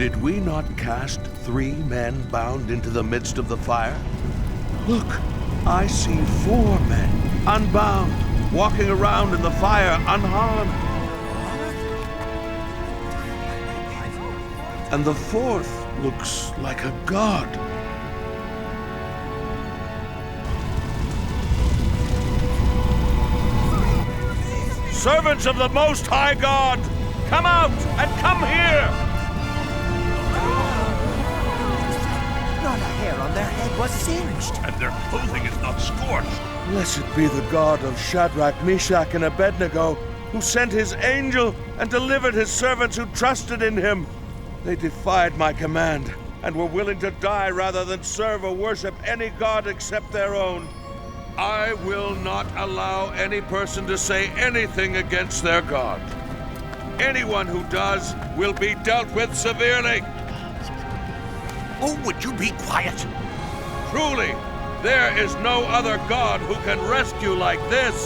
Did we not cast 3 men bound into the midst of the fire? Look, I see 4 men, unbound, walking around in the fire unharmed. And the 4th looks like a god. Servants of the Most High God, come out and come here! Not a hair on their head was singed. And their clothing is not scorched. Blessed be the God of Shadrach, Meshach, and Abednego, who sent his angel and delivered his servants who trusted in him. They defied my command and were willing to die rather than serve or worship any god except their own. I will not allow any person to say anything against their God. Anyone who does will be dealt with severely. Oh, would you be quiet? Truly, there is no other God who can rescue like this.